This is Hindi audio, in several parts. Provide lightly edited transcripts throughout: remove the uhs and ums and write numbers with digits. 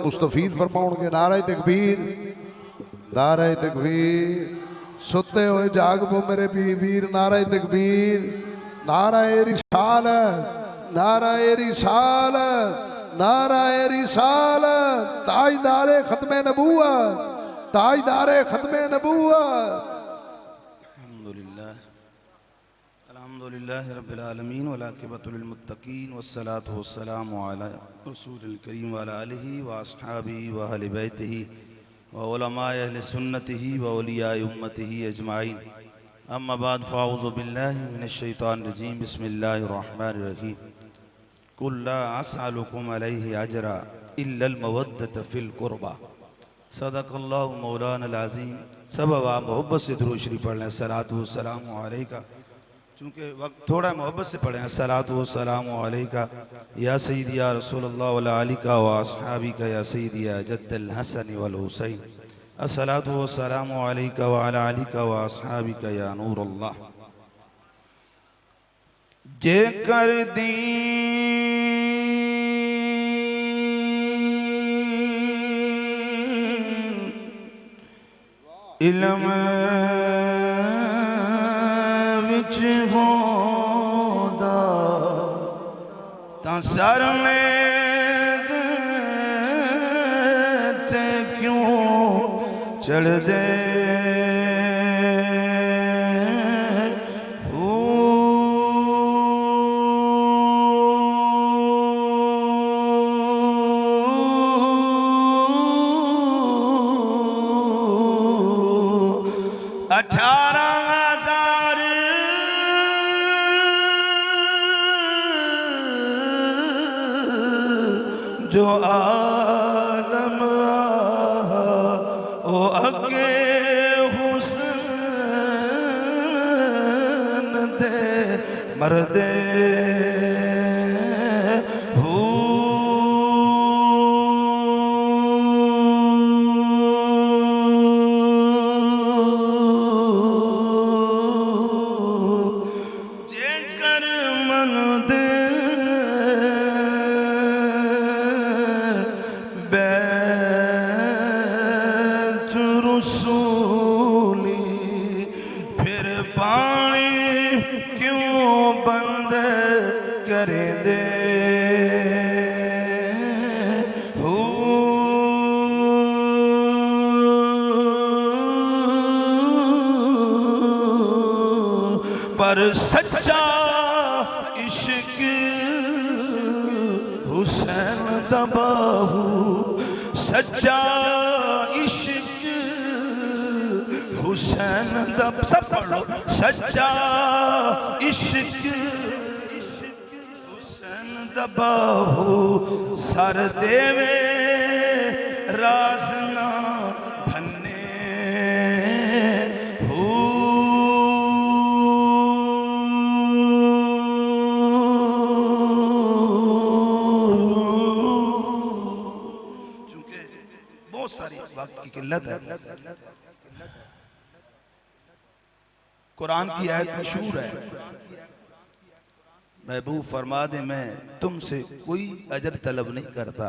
मुस्तफीद फरमाउणगे नारे तकबीर, नारे तकबीर। सुते हुए जाग पो मेरे वीर, नारे तकबीर, नारे रिसालत, नारे रिसालत, नारे रिसालत। ताजदारे खत्मे नबूवत, ताजदारे खत्मे नबूवत। अल्हम्दुलिल्लाह रब्बिल आलमीन वल आक़िबतु लिल मुत्तक़ीन वस्सलातु वस्सलामु अला रसूलिल करीम व अला आलिहि व अस्हाबिहि व अहलि बैतिहि व उलमाए अहले सुन्नतिहि व औलियाए उम्मतिहि अजमाइन। अम्मा बाद फ़अऊज़ु बिल्लाहि मिनश शैतानिर रजीम। बिस्मिल्लाहिर रहमानिर रहीम। कुल ला असअलुकुम अलैहि अजरा इल्लल मवद्दत फिल क़ुरबा। सदक़ल्लाहु मौलानल अज़ीम। सब आवाम मोहब्बत से दुरूद शरीफ पढ़ लें। सलातु व सलामु अलैका। चूँकि वक्त थोड़ा मोहब्बत से पढ़ें। अस्सलातु वस्सलामु अलैका या सय्यदी या रसूलल्लाह व अला आलिका व अस्हाबिका या सय्यदी या जद्दल हसन वल हुसैन। अस्सलातु वस्सलामु अलैका व अला आलिका व अस्हाबिका या नूरल्लाह। जे कर दीन इल्म होदा तां सर में ते क्यों चढ़ दे जो आलम ओ अगे हुस्न दे मर्दे फिर पानी क्यों बंद कर दे पर सच्चा इश्क हुसैन दबाहू। सच्चा इश्क हुसैन दब सब पढ़ लो। सच्चा इश्क हुसैन दबाहू सर देवे राज ना भन्ने हो। चूंकि बहुत सारी वक्त की किल्लत है। कुरान की आयत मशहूर है, महबूब फरमा दे मैं तुमसे कोई अजर तलब नहीं करता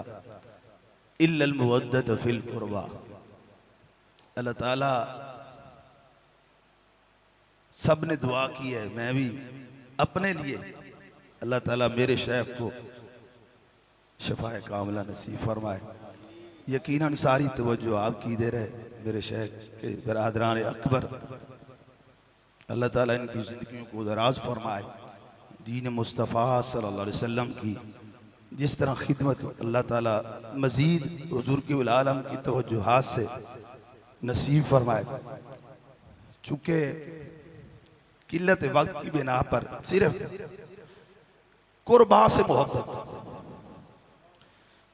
इल्लल मुवद्दत फिल क़ुरबा। अल्लाह ताला सब ने दुआ की है, मैं भी अपने लिए अल्लाह ताला मेरे शेख को शफाए कामिला नसीब फरमाए। यकीनन सारी तवज्जो आपकी दे रहे मेरे शेख के बरादरान अकबर। अल्लाह ताला इनकी ज़िंदगियों को दराज फरमाए। दीन मुस्तफ़ा सल्लल्लाहु अलैहि वसल्लम की जिस तरह खिदमत अल्लाह ताला मज़ीद हुज़ूर के आलम की तवज्जुहात से नसीब फरमाए। चूँकि किल्लत वक्त की बिना पर सिर्फ कुर्बा से मोहब्बत।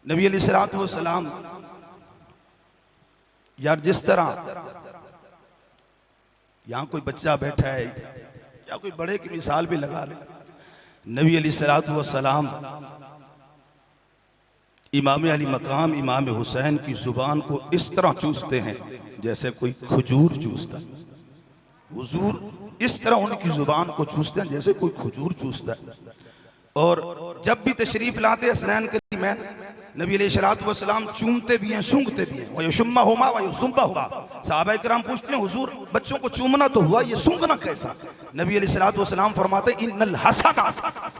नबी अलैहिस्सलातु वस्सलाम यार जिस तरह यहाँ कोई बच्चा बैठा है या कोई बड़े की मिसाल भी लगा ले। नबी अलैहिस्सलातु वस्सलाम इमाम अली मकाम इमाम हुसैन की जुबान को इस तरह चूसते हैं जैसे कोई खजूर चूसता। हुजूर इस तरह उनकी जुबान को चूसते हैं जैसे कोई खजूर चूसता है। और जब भी तशरीफ लाते हसनैन करीमैन नबी अलैहिस्सलाम चूमते भी हैं, सूंघते भी हैं। वह युशम्मा हुमा व युसुम्बा हुआ। सहाबा किराम पूछते हैं हुजूर बच्चों को चूमना तो हुआ, ये सूंघना कैसा? नबी अलैहिस्सलाम फरमाते हैं इन्नल हसना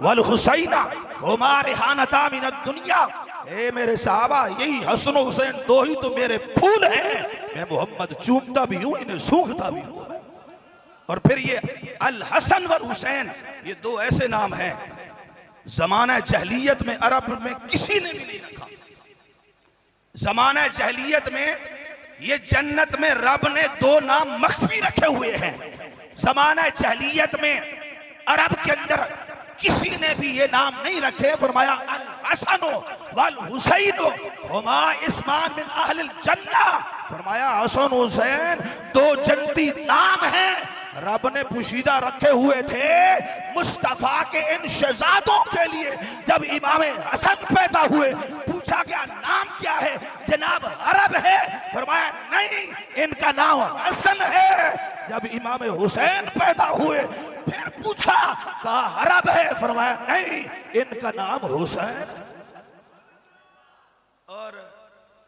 वल हुसैना हुमा रिहानता मिनद दुनिया। ए मेरे साहबा, यही हसन हुसैन दो ही तो मेरे फूल हैं। मैं मोहम्मद चूमता भी हूँ, इन्हें सूंघता भी हूँ। और फिर ये अल हसन वल हुसैन, ये दो ऐसे नाम हैं जमाना जहलियत में अरब में किसी ने भी नहीं रखा। जमाना जहलियत में ये जन्नत में रब ने दो नाम मख्फी रखे हुए हैं। जमाना जहलियत में अरब के अंदर किसी ने भी ये नाम नहीं रखे। फरमाया अल हसनो वल हुसैनो हुमा इस्मान मिन अहलिल जन्नह। फरमाया हसन हुसैन दो जन्नती नाम हैं, रब ने पुशीदा रखे हुए थे मुस्तफा के इन शहजादों के लिए। जब इमाम हसन पैदा हुए पूछा गया नाम क्या है? जनाब अरब है। फरमाया नहीं, इनका नाम हसन है। जब इमाम हुसैन पैदा हुए फिर पूछा, कहा अरब है। फरमाया नहीं, इनका नाम हुसैन। और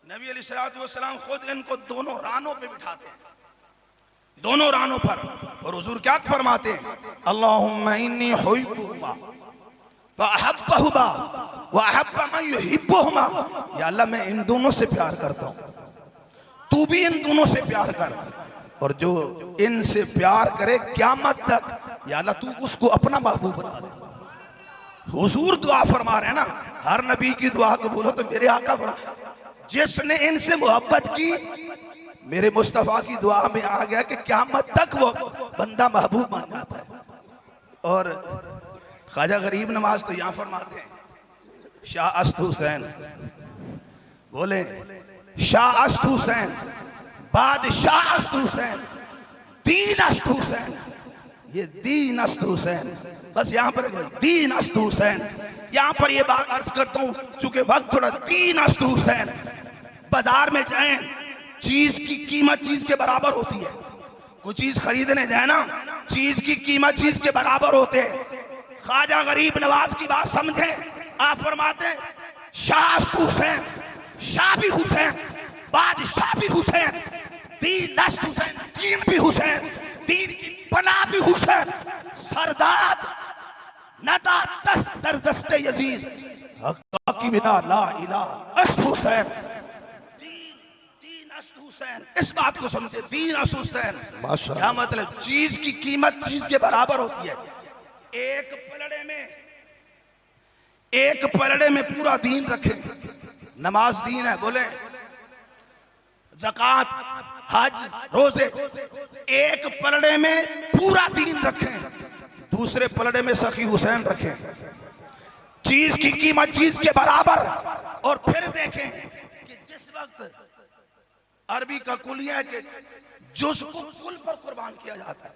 नबी अलैहिस्सलाम खुद इनको दोनों रानों पे बिठाते हैं, दोनों रानों पर। और हुजूर क्या फरमाते हैं? अल्लाहुम्मा इन्नी हुब्बुहुमा व अहब्बहुमा व अहब्ब मन युहिब्बुहुमा। या अल्लाह मैं इन दोनों से प्यार करता हूं, तू भी इन दोनों से प्यार कर। और जो इनसे प्यार करे क़यामत तक, या अल्लाह तू उसको अपना महबूब बना दे। हुजूर दुआ फरमा रहे हैं ना, हर नबी की दुआ को बोलो तो मेरे आका फरमा, जिसने इनसे मोहब्बत की मेरे मुस्तफा की दुआ में आ गया कि क़यामत तक वो बंदा महबूब बन जाता है। और ख्वाजा गरीब नवाज तो यहां फरमाते हैं, शाह अस्त हुसैन, बोले शाह अस्त हुसैन, बादशाह अस्त हुसैन, दीन अस्त हुसैन। ये दीन अस्त हुसैन, बस यहां पर दीन अस्त हुसैन। यहां पर ये बात अर्ज करता हूं चूंकि वक्त थोड़ा। दीन अस्त हुसैन, बाजार में जाएं, चीज की कीमत चीज के बराबर होती है। कोई चीज खरीदने जाए ना, चीज की कीमत चीज के बराबर होते हैं। ख्वाजा गरीब नवाज की बात समझें। आप फरमाते हैं शाह हुसैन, शाह भी हुसैन, बादशाह भी हुसैन, दीन अस्त हुसैन, दीन भी हुसैन, दीन की पनाह भी हुसैन, सरदार नदा दस दर दस्ते यजीद, हक़ की बिना ला इलाहा अस्त हुसैन, हुसैन। इस बात को समझे, दीन अस्त हुसैन। क्या मतलब? चीज की कीमत चीज के बराबर होती है। एक पलड़े में पूरा दीन रखे। नमाज दीन है, बोले ज़कात, हज, रोजे। एक पलड़े में पूरा दीन रखें, दूसरे पलड़े में सखी हुसैन रखें। चीज की कीमत चीज के बराबर। और फिर देखें कि जिस वक्त अरबी का कुलिया है कि जुज़ को कुल पर कुर्बान किया जाता है,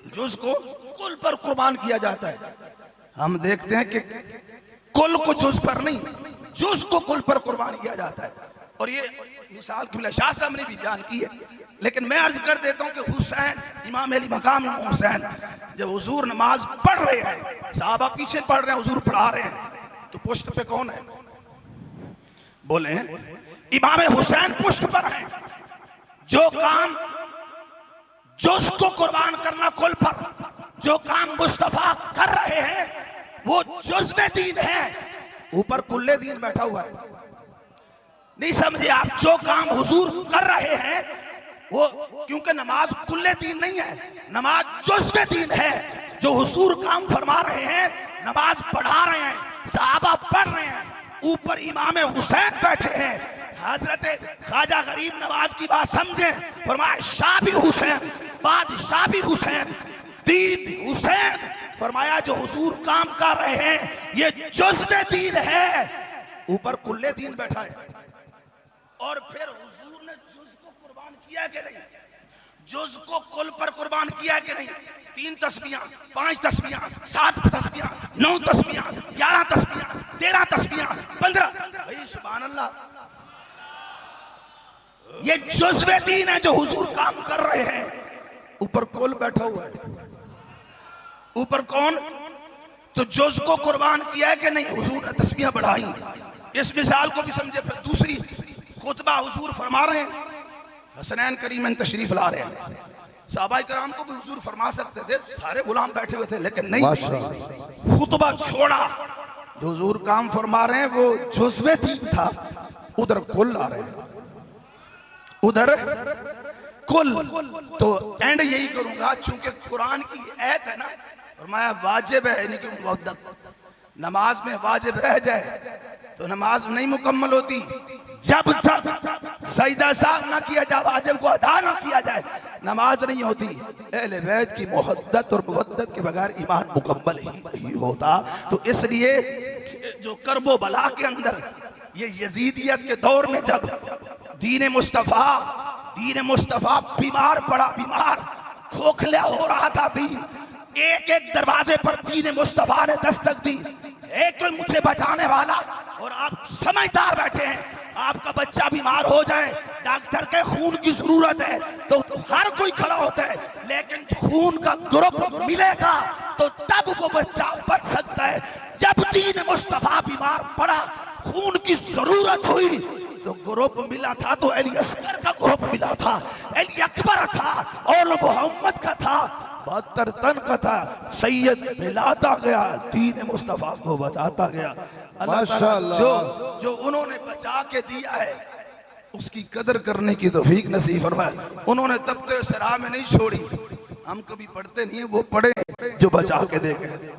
जुज़ को कुल पर कुर्बान किया जाता है। हम देखते हैं कि कुल को जुज़ पर नहीं, जुज़ को कुल पर कुर्बान किया जाता है। और ये मिसाल किबला शाह साहब ने भी बयान की है, लेकिन मैं अर्ज कर देता हूं कि हुसैन, इमाम अली मकाम इमाम हुसैन, जब हुजूर नमाज पढ़ रहे हैं, साहबा पीछे पढ़ रहे हैं, हुजूर पढ़ा रहे हैं, तो पुश्त पे कौन है? बोले इमाम हुसैन पुश्त पर है। जो काम जुज़ को कुर्बान करना कुल पर, जो काम मुस्तफा कर रहे हैं वो जुज़ में दीन है, ऊपर कुल्ले दीन बैठा हुआ है। नहीं समझे आप? जो काम हुजूर कर रहे हैं वो, क्योंकि नमाज कुल्ले दीन नहीं है, नमाज जुज़ में दीन है। जो हुजूर काम फरमा रहे हैं, नमाज पढ़ा रहे हैं, सहाबा पढ़ रहे हैं, ऊपर इमाम हुसैन बैठे हैं। हजरत ख्वाजा गरीब नवाज की बात समझें। फरमाया शाह भी हुसैन, बादशाह भी हुसैन, दीन हुसैन। फरमाया जो हुजूर काम कर रहे हैं ये जुज़ में दीन है, ऊपर कुल्ले दीन बैठा है। और फिर हुजूर ने जुज़ को कुर्बान किया कि नहीं? जुज़ को कुल पर कुर्बान किया कि नहीं? 3 तस्बीहां, 5 तस्बीहां, 7 तस्बीहां, 9 तस्बीहां, 11 तस्बीहां, 13 तस्बीहां, 15। भाई सुभान अल्लाह, ये जुज़ में दीन है जो हुजूर काम कर रहे हैं। ऊपर कुल बैठा हुआ है, ऊपर कौन? तो जुज़ को कुर्बान किया है कि नहीं? हुजूर ने तस्बीहां बढ़ाई, इस मिसाल को भी समझे। फिर दूसरी खुतबा हुजूर फरमा रहे हैं, हसनैन करीमन तशरीफ ला रहे हैं। सहाबा कराम को भी हुजूर फरमा सकते थे, सारे गुलाम बैठे हुए थे, लेकिन नहीं, खुतबा छोड़ा। जो हुजूर काम फरमा रहे हैं वो जुज़्वे दीन था, उधर कुल आ रहे हैं, उधर कुल। तो एंड यही करूंगा, चूंकि कुरान की आयत है ना, और मैं वाजिब है, यानी कि मुवद्दत नमाज में वाजिब रह जाए तो नमाज नहीं मुकम्मल होती जब तक सजदा साफ ना किया जाए, वाजिब को अदा ना किया जाए, नमाज नहीं होती। अहले बैत की मोहब्बत और मुवद्दत के बगैर ईमान मुकम्मल ही नहीं होता। तो इसलिए जो करबो बला के अंदर, ये यजीदियत के दौर में जब दीन मुस्तफा बीमार पड़ा, बीमार खोखला हो रहा था दीन, एक एक दरवाजे पर दीन मुस्तफा ने दस्तक दी, एक कोई मुझे बचाने वाला। और आप समझदार बैठे हैं, आपका बच्चा बीमार हो जाए, डॉक्टर के खून की जरूरत है तो हर कोई खड़ा होता है, लेकिन खून का ग्रुप मिलेगा तो तब वो बच्चा बच सकता है। जब दीन मुस्तफा बीमार पड़ा, खून की जरूरत हुई, तो ग्रुप मिला था तो अली असगर का ग्रुप मिला था, अली अकबर था और मोहम्मद का था, 72 टन का था। सैयद मिलाता गया, दीन मुस्तफा को बचाता गया। अल्लाह ताला जो उन्होंने बचा के दिया है उसकी कदर करने की तौफीक नसीब फरमाए। उन्होंने तब तो सराह में नहीं छोड़ी, हम कभी पढ़ते नहीं है, वो पढ़े जो बचा के दे गए।